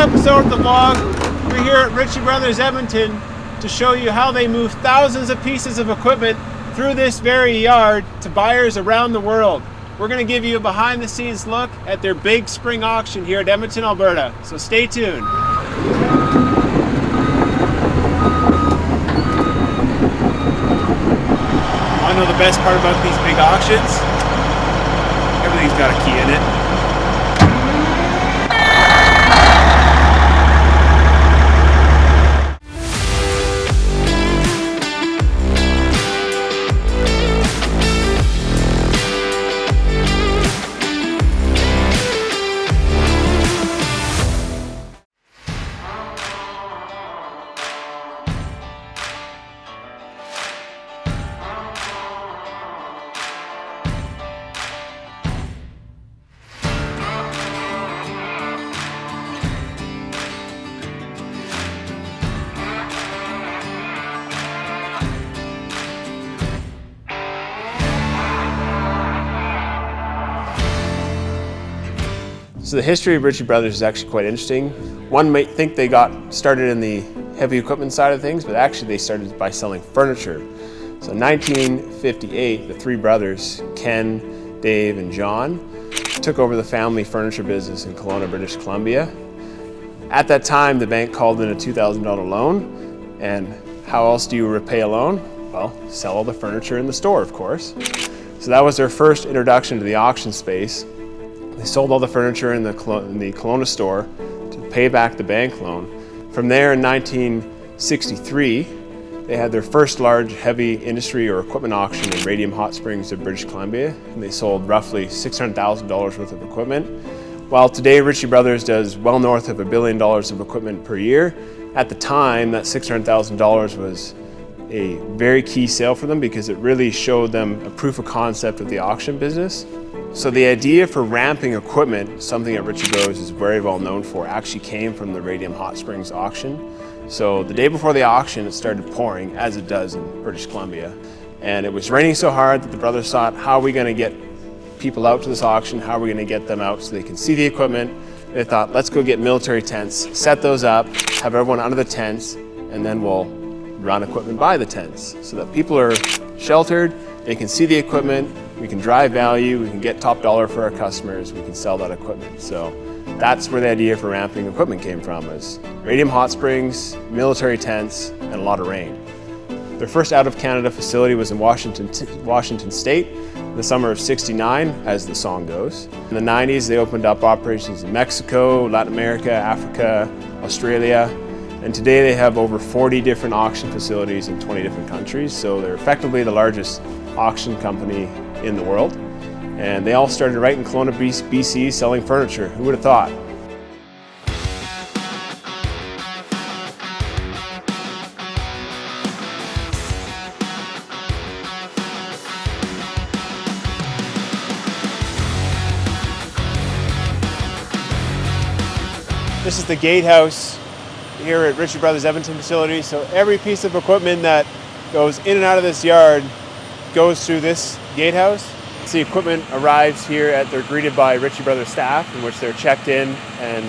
episode of the vlog. We're here at Ritchie Brothers Edmonton to show you how they move thousands of pieces of equipment through this very yard to buyers around the world. We're going to give you a behind the scenes look at their big spring auction here at Edmonton, Alberta. So stay tuned. I know the best part about these big auctions? Everything's got a key in it. So the history of Ritchie Brothers is actually quite interesting. One might think they got started in the heavy equipment side of things, but actually they started by selling furniture. So in 1958, the three brothers, Ken, Dave, and John, took over the family furniture business in Kelowna, British Columbia. At that time, the bank called in a $2,000 loan, and how else do you repay a loan? Well, sell all the furniture in the store, of course. So that was their first introduction to the auction space. They sold all the furniture in the Kelowna store to pay back the bank loan. From there in 1963, they had their first large heavy industry or equipment auction in Radium Hot Springs of British Columbia, and they sold roughly $600,000 worth of equipment. While today Ritchie Brothers does well north of $1 billion of equipment per year, at the time that $600,000 was a very key sale for them because it really showed them a proof of concept of the auction business. So the idea for ramping equipment, something that Ritchie Bros is very well known for, actually came from the Radium Hot Springs auction. So the day before the auction, it started pouring, as it does in British Columbia. And it was raining so hard that the brothers thought, how are we going to get people out to this auction? How are we going to get them out so they can see the equipment? They thought, let's go get military tents, set those up, have everyone under the tents, and then we'll run equipment by the tents so that people are sheltered, they can see the equipment, we can drive value, we can get top dollar for our customers, we can sell that equipment. So that's where the idea for ramping equipment came from, is Radium Hot Springs, military tents, and a lot of rain. Their first out of Canada facility was in Washington State in the summer of '69, as the song goes. In the 90s, they opened up operations in Mexico, Latin America, Africa, Australia, and today they have over 40 different auction facilities in 20 different countries. So they're effectively the largest auction company in the world. And they all started right in Kelowna, BC, selling furniture. Who would have thought? This is the gatehouse here at Ritchie Brothers Edmonton facility. So every piece of equipment that goes in and out of this yard goes through this gatehouse. The equipment arrives here they're greeted by Ritchie Brothers staff, in which they're checked in and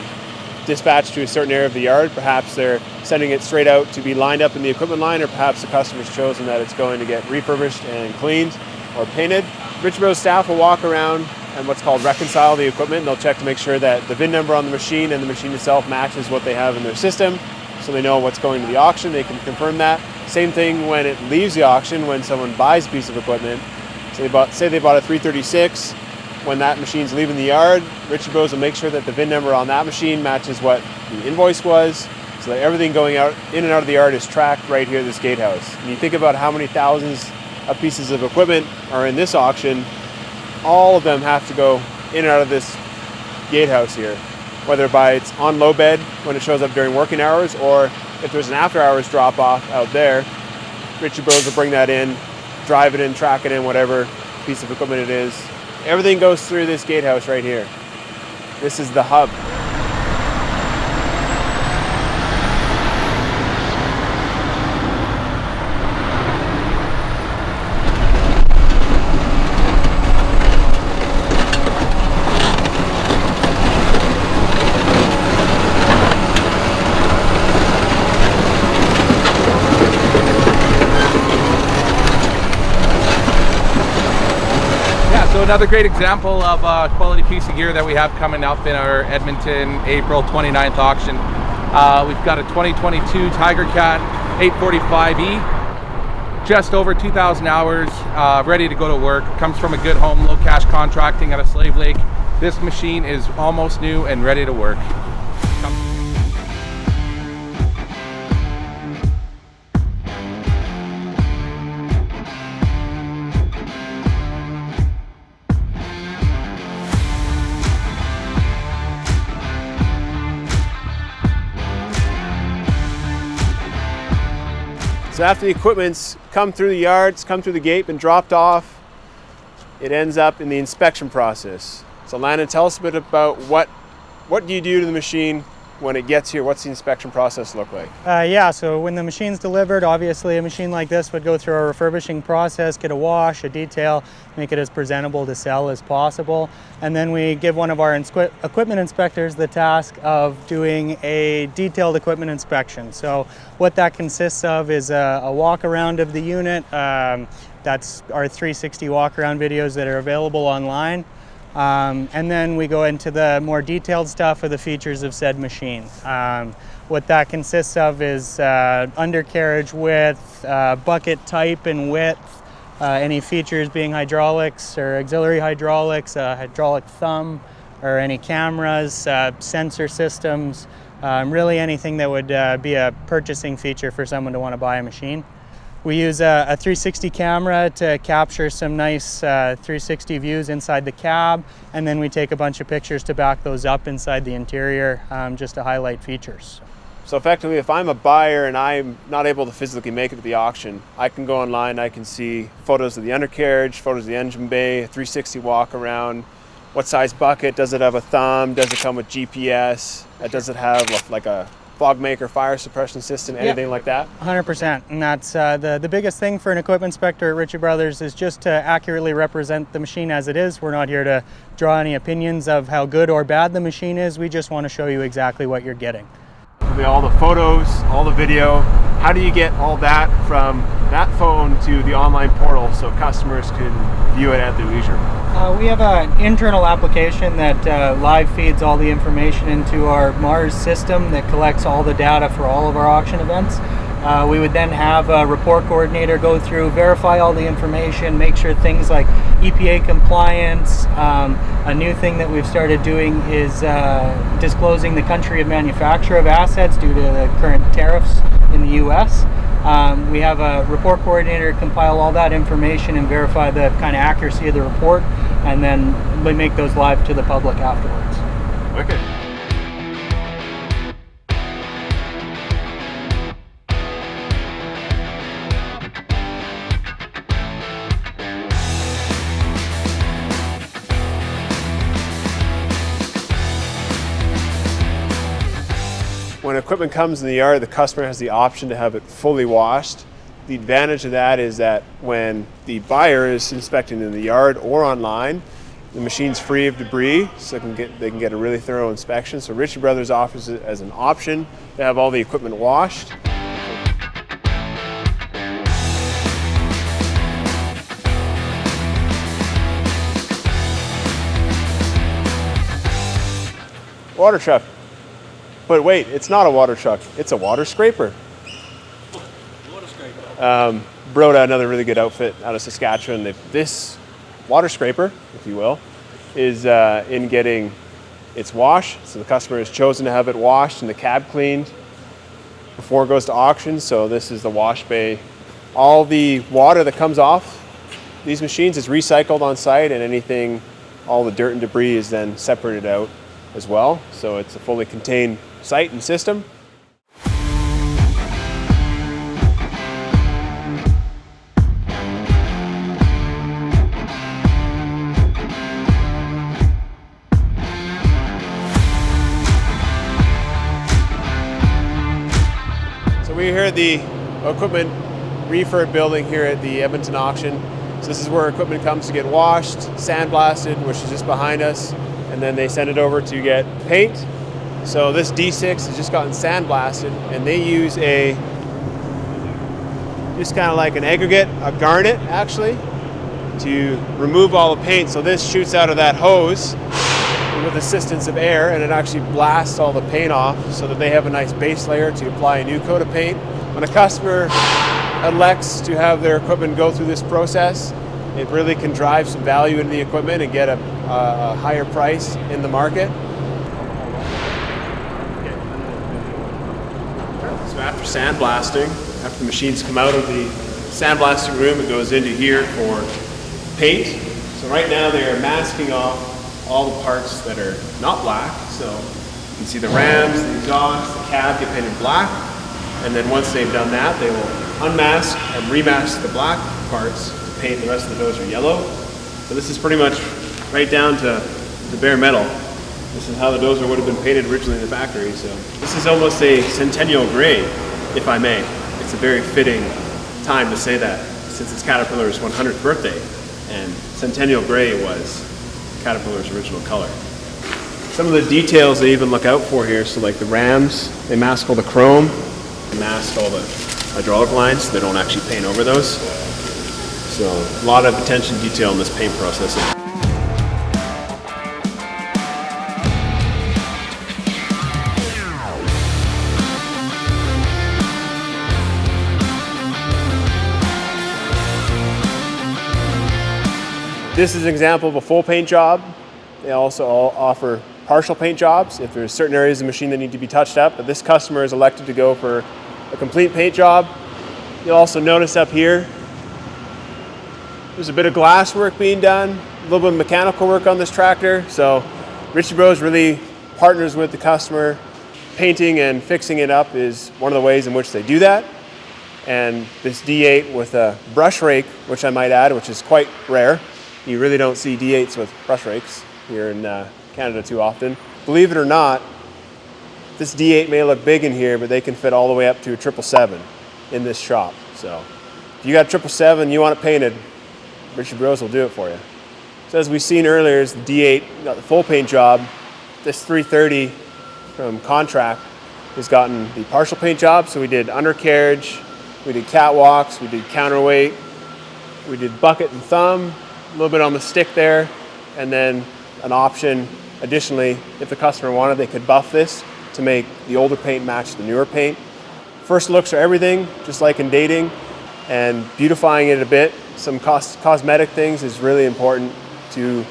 dispatched to a certain area of the yard. Perhaps they're sending it straight out to be lined up in the equipment line, or perhaps the customer's chosen that it's going to get refurbished and cleaned or painted. Ritchie Brothers staff will walk around and what's called reconcile the equipment. They'll check to make sure that the VIN number on the machine and the machine itself matches what they have in their system, so they know what's going to the auction. They can confirm that. Same thing when it leaves the auction, when someone buys a piece of equipment. So say they bought a 336, when that machine's leaving the yard, Ritchie Bros will make sure that the VIN number on that machine matches what the invoice was, so that everything going out in and out of the yard is tracked right here at this gatehouse. And you think about how many thousands of pieces of equipment are in this auction, all of them have to go in and out of this gatehouse here, whether by it's on low bed when it shows up during working hours, or if there's an after hours drop off out there, Ritchie Bros will bring that in, drive it in, track it in, whatever piece of equipment it is. Everything goes through this gatehouse right here. This is the hub. another great example of a quality piece of gear that we have coming up in our Edmonton April 29th auction. We've got a 2022 Tiger Cat 845E, just over 2,000 hours, ready to go to work. Comes from a good home, low cash contracting out of Slave Lake. This machine is almost new and ready to work. So after the equipment's come through the yards, come through the gate, been dropped off, it ends up in the inspection process. So Landon, tell us a bit about what do you do to the machine when it gets here? What's the inspection process look like? Yeah, so when the machine's delivered, obviously a machine like this would go through our refurbishing process, get a wash, a detail, make it as presentable to sell as possible. And then we give one of our equipment inspectors the task of doing a detailed equipment inspection. So what that consists of is a walk around of the unit. That's our 360 walk around videos that are available online. And then we go into the more detailed stuff of the features of said machine. What that consists of is undercarriage width, bucket type and width, any features being hydraulics or auxiliary hydraulics, hydraulic thumb, or any cameras, sensor systems, really anything that would be a purchasing feature for someone to want to buy a machine. We use a 360 camera to capture some nice 360 views inside the cab, and then we take a bunch of pictures to back those up inside the interior just to highlight features. So effectively, if I'm a buyer and I'm not able to physically make it to the auction, I can go online, I can see photos of the undercarriage, photos of the engine bay, a 360 walk around, what size bucket, does it have a thumb, does it come with GPS, does it have like a fog maker, fire suppression system, anything like that? 100%, and that's the biggest thing for an equipment inspector at Ritchie Brothers is just to accurately represent the machine as it is. We're not here to draw any opinions of how good or bad the machine is. We just want to show you exactly what you're getting. All the photos, all the video, how do you get all that from that phone to the online portal so customers can view it at their leisure? We have an internal application that live feeds all the information into our Mars system that collects all the data for all of our auction events. We would then have a report coordinator go through, verify all the information, make sure things like EPA compliance. A new thing that we've started doing is disclosing the country of manufacture of assets due to the current tariffs in the US. We have a report coordinator compile all that information and verify the kind of accuracy of the report, and then we make those live to the public afterwards. Okay. When equipment comes in the yard, the customer has the option to have it fully washed. The advantage of that is that when the buyer is inspecting in the yard or online, the machine's free of debris, so they can get a really thorough inspection. So Ritchie Brothers offers it as an option to have all the equipment washed. Water truck. But wait, it's not a water truck, it's a water scraper. Water scraper. Broda, another really good outfit out of Saskatchewan. This water scraper, if you will, is in getting its wash. So the customer has chosen to have it washed and the cab cleaned before it goes to auction. So this is the wash bay. All the water that comes off these machines is recycled on site, and anything, all the dirt and debris is then separated out as well. So it's a fully contained site and system. So we're here at the equipment refurb building here at the Edmonton auction. So this is where equipment comes to get washed, sandblasted, which is just behind us, and then they send it over to get paint. So this D6 has just gotten sandblasted, and they use just kind of like an aggregate, a garnet actually, to remove all the paint. So this shoots out of that hose with assistance of air, and it actually blasts all the paint off so that they have a nice base layer to apply a new coat of paint. When a customer elects to have their equipment go through this process, it really can drive some value into the equipment and get a higher price in the market. So after sandblasting, after the machines come out of the sandblasting room, it goes into here for paint. So right now they are masking off all the parts that are not black. So you can see the rams, the exhaust, the cab get painted black. And then once they've done that, they will unmask and remask the black parts to paint the rest of the Dozer yellow. So this is pretty much right down to the bare metal. This is how the Dozer would have been painted originally in the factory. So this is almost a centennial gray, if I may. It's a very fitting time to say that, since it's Caterpillar's 100th birthday, and centennial gray was Caterpillar's original color. Some of the details they even look out for here, so like the rams, they mask all the chrome, they mask all the hydraulic lines so they don't actually paint over those. So a lot of attention to detail in this paint process. This is an example of a full paint job. They also offer partial paint jobs if there's certain areas of the machine that need to be touched up, but this customer is elected to go for a complete paint job. You'll also notice up here, there's a bit of glass work being done, a little bit of mechanical work on this tractor. So Ritchie Bros really partners with the customer. Painting and fixing it up is one of the ways in which they do that. And this D8 with a brush rake, which I might add, which is quite rare. You really don't see D8s with brush rakes here in Canada too often. Believe it or not, this D8 may look big in here, but they can fit all the way up to a 777 in this shop. So if you got a 777, you want it painted, Ritchie Bros will do it for you. So as we've seen earlier, is the D8 got the full paint job. This 330 from Contract has gotten the partial paint job. So we did undercarriage, we did catwalks, we did counterweight, we did bucket and thumb, a little bit on the stick there, and then an option additionally, if the customer wanted, they could buff this to make the older paint match the newer paint. First looks are everything, just like in dating, and beautifying it a bit. Some cosmetic things is really important to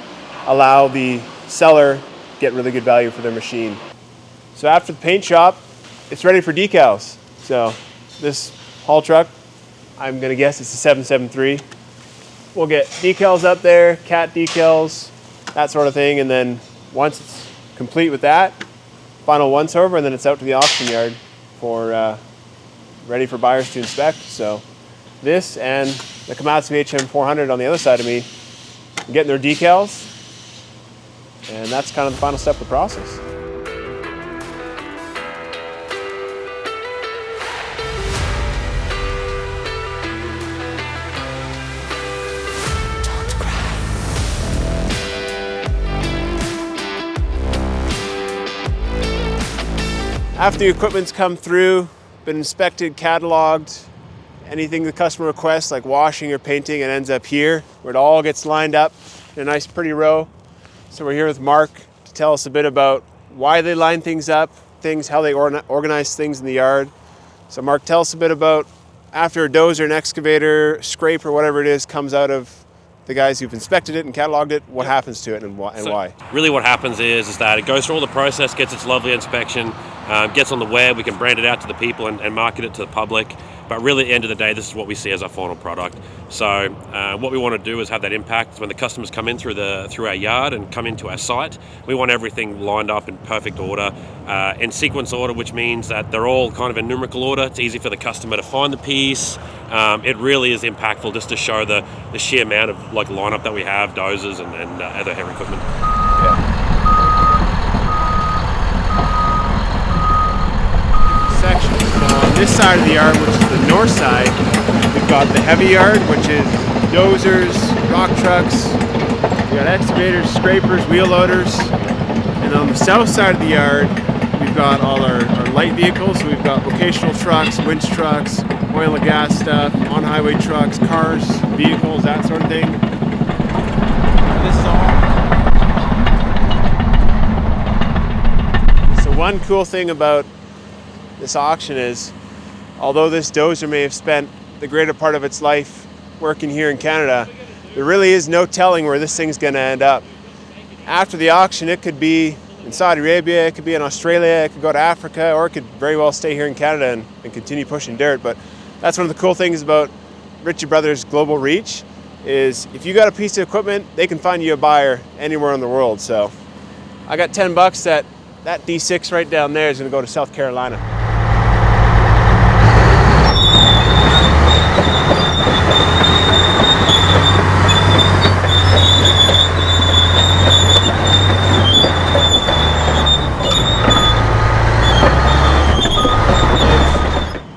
allow the seller get really good value for their machine. So after the paint shop, it's ready for decals. So this haul truck, I'm gonna guess it's a 773. We'll get decals up there, cat decals, that sort of thing, and then once it's complete with that, final once over, and then it's out to the auction yard for ready for buyers to inspect. So this and the Komatsu HM400 on the other side of me, getting their decals, and that's kind of the final step of the process. After the equipment's come through, been inspected, cataloged, anything the customer requests like washing or painting, it ends up here where it all gets lined up in a nice pretty row. So we're here with Mark to tell us a bit about why they line things up, how they organize things in the yard. So Mark, tell us a bit about after a dozer, an excavator, scrape or whatever it is comes out of the guys who've inspected it and cataloged it, what happens to it and why? Really what happens is that it goes through all the process, gets its lovely inspection, gets on the web, we can brand it out to the people and market it to the public. But really at the end of the day, this is what we see as our final product. So what we want to do is have that impact when the customers come in through our yard and come into our site. We want everything lined up in perfect order, in sequence order, which means that they're all kind of in numerical order. It's easy for the customer to find the piece. It really is impactful just to show the sheer amount of like lineup that we have, dozers and other heavy equipment. Yeah. Section. On this side of the yard, which is the north side, we've got the heavy yard, which is dozers, rock trucks, we got excavators, scrapers, wheel loaders. And on the south side of the yard, we've got all our light vehicles. So we've got vocational trucks, winch trucks, oil and gas stuff, on-highway trucks, cars, vehicles, that sort of thing. one cool thing about this auction is, although this dozer may have spent the greater part of its life working here in Canada, there really is no telling where this thing's going to end up. After the auction, it could be in Saudi Arabia, it could be in Australia, it could go to Africa, or it could very well stay here in Canada and continue pushing dirt. But that's one of the cool things about Ritchie Brothers' global reach, is if you got a piece of equipment, they can find you a buyer anywhere in the world. So I got $10 that D6 right down there is going to go to South Carolina.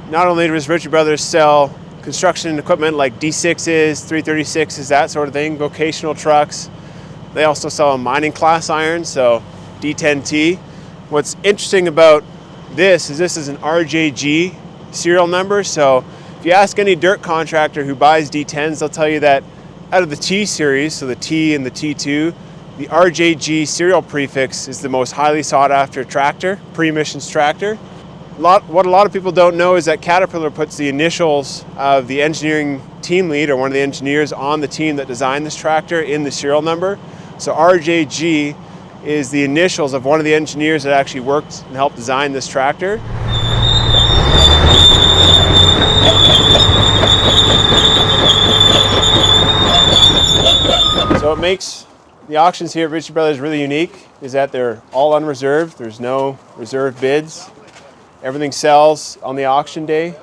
Not only does Ritchie Brothers sell construction equipment like D6s, 336s, that sort of thing, vocational trucks, they also sell a mining class iron, so D10T. What's interesting about this is an RJG serial number, so if you ask any dirt contractor who buys D10s, they'll tell you that out of the T series, so the T and the T2, the RJG serial prefix is the most highly sought after tractor, pre-emissions tractor. What a lot of people don't know is that Caterpillar puts the initials of the engineering team lead, or one of the engineers on the team that designed this tractor, in the serial number. So RJG is the initials of one of the engineers that actually worked and helped design this tractor. So what makes the auctions here at Ritchie Brothers really unique is that they're all unreserved. There's no reserve bids. Everything sells on the auction day.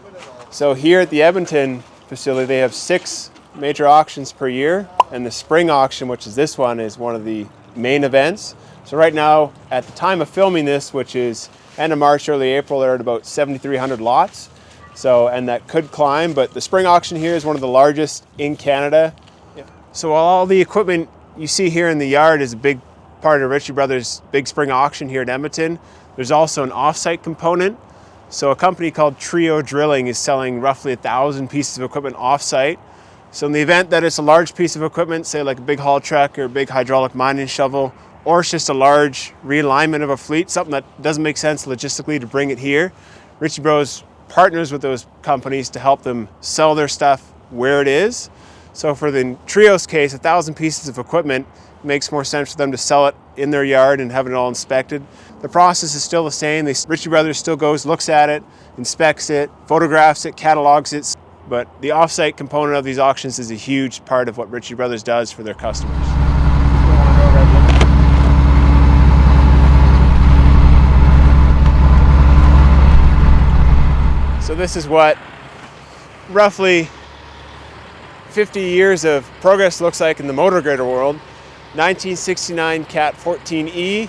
So here at the Edmonton facility, they have 6 major auctions per year, and the spring auction, which is this one, is one of the main events. So right now, at the time of filming this, which is end of March, early April, they're at about 7,300 lots. So, and that could climb, but the spring auction here is one of the largest in Canada. So while all the equipment you see here in the yard is a big part of Ritchie Brothers' big spring auction here at Edmonton, there's also an offsite component. So a company called Trio Drilling is selling roughly 1,000 pieces of equipment offsite. So in the event that it's a large piece of equipment, say like a big haul truck or a big hydraulic mining shovel, or it's just a large realignment of a fleet, something that doesn't make sense logistically to bring it here, Ritchie Bros partners with those companies to help them sell their stuff where it is. So for the Trio's case, 1,000 pieces of equipment, it makes more sense for them to sell it in their yard and have it all inspected. The process is still the same. Ritchie Brothers still goes, looks at it, inspects it, photographs it, catalogs it. But the offsite component of these auctions is a huge part of what Ritchie Brothers does for their customers. So this is what roughly 50 years of progress looks like in the Motorgrader world. 1969 Cat 14E,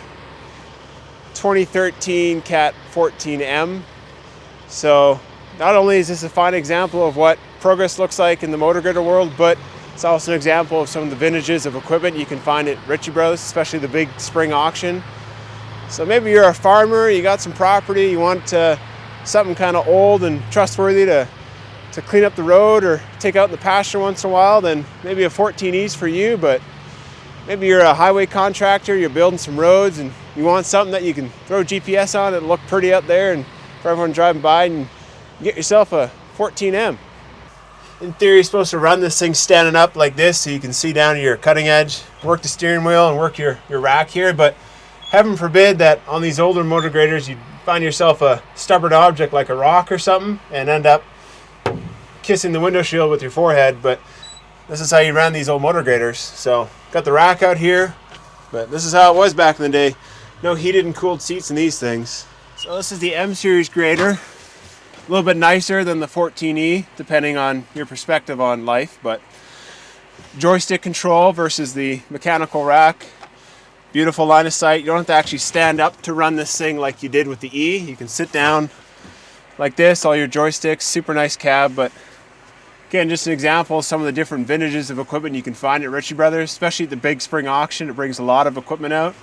2013 Cat 14M. So not only is this a fine example of what progress looks like in the Motorgrader world, but it's also an example of some of the vintages of equipment you can find at Ritchie Bros, especially the big spring auction. So maybe you're a farmer, you got some property, you want something kind of old and trustworthy to clean up the road or take out in the pasture once in a while, then maybe a 14E's for you. But maybe you're a highway contractor, you're building some roads, and you want something that you can throw GPS on and look pretty up there and for everyone driving by, and get yourself a 14M. In theory, you're supposed to run this thing standing up like this so you can see down to your cutting edge, work the steering wheel and work your rack here. But heaven forbid that on these older Motorgraders you find yourself a stubborn object like a rock or something and end up kissing the window shield with your forehead. But this is how you ran these old Motorgraders. So got the rack out here, but this is how it was back in the day. No heated and cooled seats in these things. So this is the M series grader. A little bit nicer than the 14E, depending on your perspective on life, but joystick control versus the mechanical rack. Beautiful line of sight. You don't have to actually stand up to run this thing like you did with the E. You can sit down like this, all your joysticks, super nice cab. But again, just an example of some of the different vintages of equipment you can find at Ritchie Brothers, especially at the big spring auction. It brings a lot of equipment out.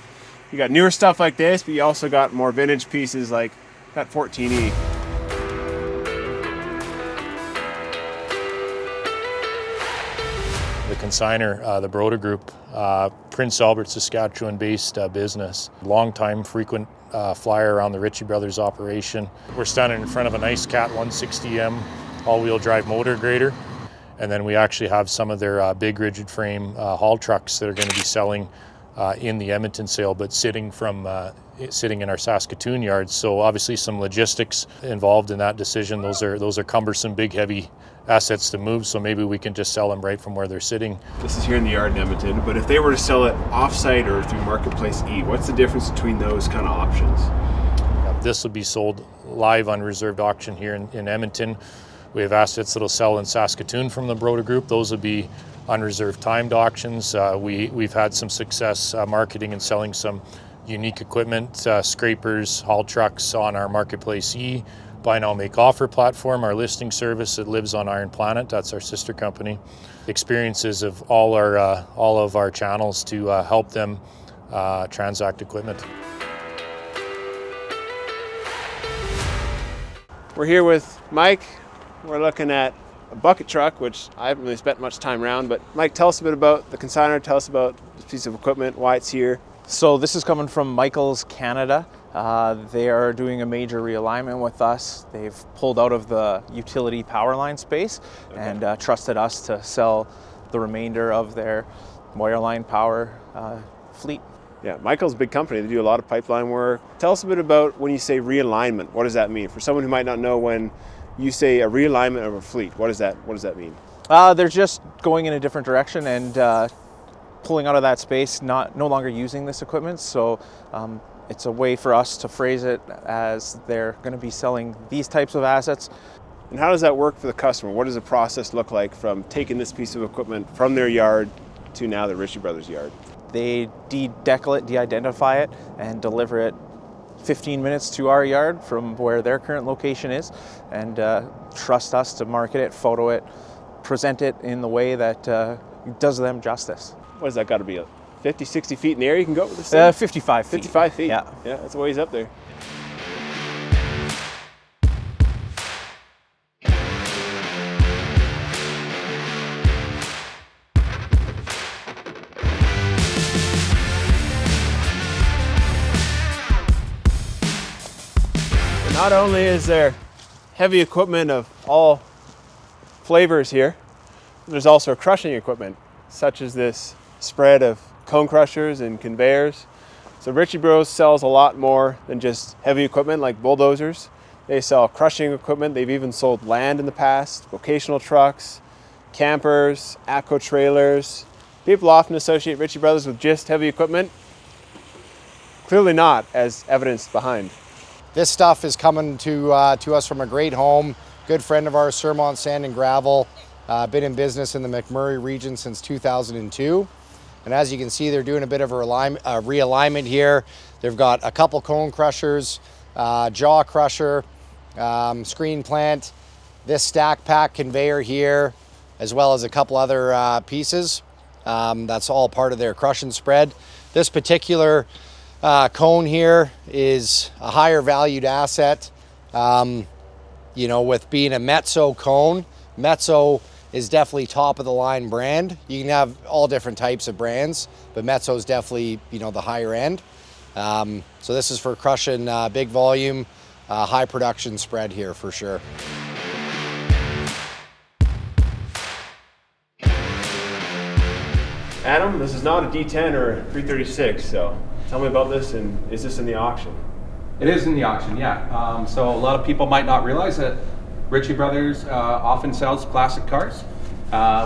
You got newer stuff like this, but you also got more vintage pieces like that 14E. The consignor, the Broda Group, Prince Albert, Saskatchewan-based business. Long-time frequent flyer around the Ritchie brothers operation. We're standing in front of a nice Cat 160M all-wheel drive motor grader. And then we actually have some of their big rigid frame haul trucks that are going to be selling in the Edmonton sale, but sitting in our Saskatoon yards. So obviously some logistics involved in that decision. Those are cumbersome, big, heavy assets to move. So maybe we can just sell them right from where they're sitting. This is here in the yard in Edmonton, but if they were to sell it offsite or through Marketplace E, what's the difference between those kind of options? This will be sold live on reserved auction here in Edmonton. We have assets that'll sell in Saskatoon from the Broda Group. Those will be unreserved timed auctions. We've had some success marketing and selling some unique equipment, scrapers, haul trucks on our Marketplace E buy now make offer platform, our listing service that lives on Iron Planet. That's our sister company. Experiences of all of our channels to help them transact equipment. We're here with Mike. We're looking at a bucket truck, which I haven't really spent much time around, but Mike, tell us a bit about the consignor, tell us about this piece of equipment, why it's here. So this is coming from Michael's Canada. They are doing a major realignment with us. They've pulled out of the utility power line space and trusted us to sell the remainder of their wireline power fleet. Yeah, Michael's a big company. They do a lot of pipeline work. Tell us a bit about when you say realignment. What does that mean? For someone who might not know, when you say a realignment of a fleet, what does that mean? They're just going in a different direction and pulling out of that space, no longer using this equipment. So it's a way for us to phrase it as they're going to be selling these types of assets. And how does that work for the customer? What does the process look like from taking this piece of equipment from their yard to now the Ritchie Brothers yard? They de-decal it, de-identify it, and deliver it 15 minutes to our yard from where their current location is, and trust us to market it, photo it, present it in the way that does them justice. What has that got to be? 50, 60 feet in the air you can go with this thing? 55 feet. 55 feet? Yeah. Yeah, that's a ways up there. Not only is there heavy equipment of all flavors here, there's also crushing equipment, such as this spread of cone crushers and conveyors. So Ritchie Bros sells a lot more than just heavy equipment like bulldozers. They sell crushing equipment. They've even sold land in the past, vocational trucks, campers, ATCO trailers. People often associate Ritchie Brothers with just heavy equipment. Clearly not, as evidenced behind. This stuff is coming to us from a great home, good friend of ours, Surmont Sand and Gravel. Been in business in the McMurray region since 2002. And as you can see, they're doing a bit of a realignment here. They've got a couple cone crushers, jaw crusher, screen plant, this stack pack conveyor here, as well as a couple other pieces. That's all part of their crush and spread. This particular cone here is a higher valued asset. You know, with being a Mezzo cone, Mezzo is definitely top of the line brand. You can have all different types of brands, but Mezzo is definitely, you know, the higher end. So this is for crushing big volume, high production spread here for sure. Adam, this is not a D10 or a 336, so tell me about this, and is this in the auction? It is in the auction, yeah. So a lot of people might not realize that Ritchie Brothers often sells classic cars.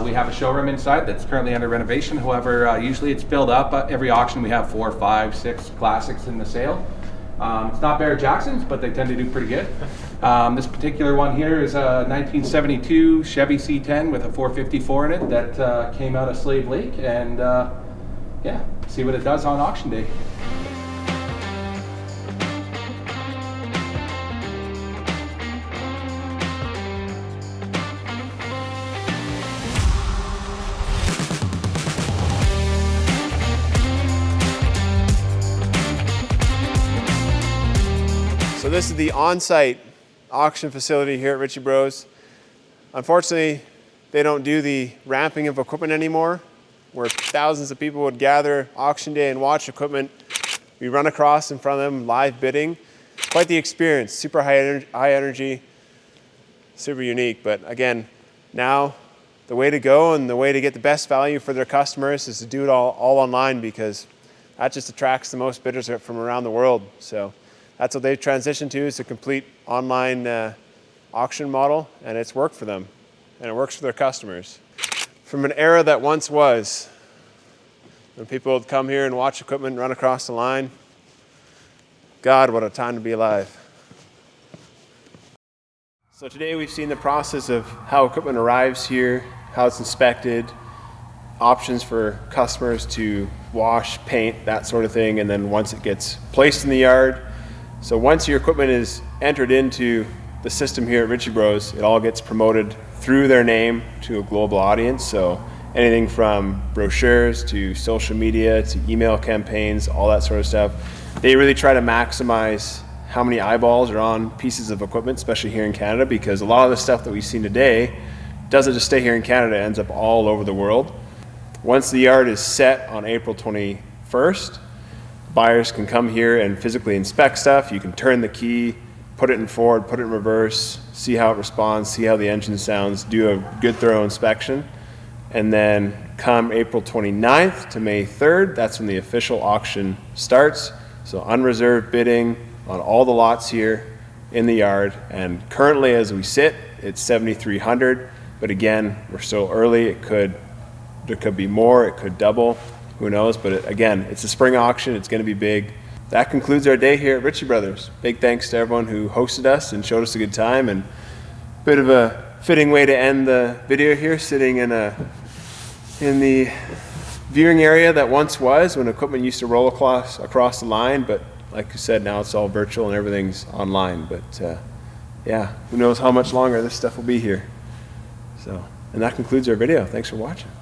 We have a showroom inside that's currently under renovation. However, usually it's filled up. Every auction we have 4, 5, 6 classics in the sale. It's not Barrett Jackson's, but they tend to do pretty good. This particular one here is a 1972 Chevy C10 with a 454 in it that came out of Slave Lake, and yeah, see what it does on auction day. So this is the Onsite auction facility here at Ritchie Bros. Unfortunately, They don't do the ramping of equipment anymore, where thousands of people would gather auction day and watch equipment. We run across in front of them, live bidding. Quite the experience, super high energy, super unique. But again, now the way to go and the way to get the best value for their customers is to do it all online, because that just attracts the most bidders from around the world. So that's what they've transitioned to, is a complete online auction model, and it's worked for them and it works for their customers. From an era that once was, when people would come here and watch equipment run across the line, God, what a time to be alive. So today we've seen the process of how equipment arrives here, how it's inspected, options for customers to wash, paint, that sort of thing, and then once it gets placed in the yard. So once your equipment is entered into the system here at Ritchie Bros, it all gets promoted through their name to a global audience. So anything from brochures to social media to email campaigns, all that sort of stuff. They really try to maximize how many eyeballs are on pieces of equipment, especially here in Canada, because a lot of the stuff that we've seen today doesn't just stay here in Canada, it ends up all over the world. Once the yard is set on April 21st, buyers can come here and physically inspect stuff. You can turn the key, put it in forward, put it in reverse, see how it responds, see how the engine sounds, do a good thorough inspection. And then come April 29th to May 3rd, that's when the official auction starts. So unreserved bidding on all the lots here in the yard. And currently as we sit, it's 7,300. But again, we're still early. There could be more, it could double, who knows? But again, it's a spring auction, it's gonna be big. That concludes our day here at Ritchie Brothers. Big thanks to everyone who hosted us and showed us a good time, and a bit of a fitting way to end the video here, sitting in the viewing area that once was, when equipment used to roll across the line. But like you said, now it's all virtual and everything's online. But yeah, who knows how much longer this stuff will be here. So, and that concludes our video. Thanks for watching.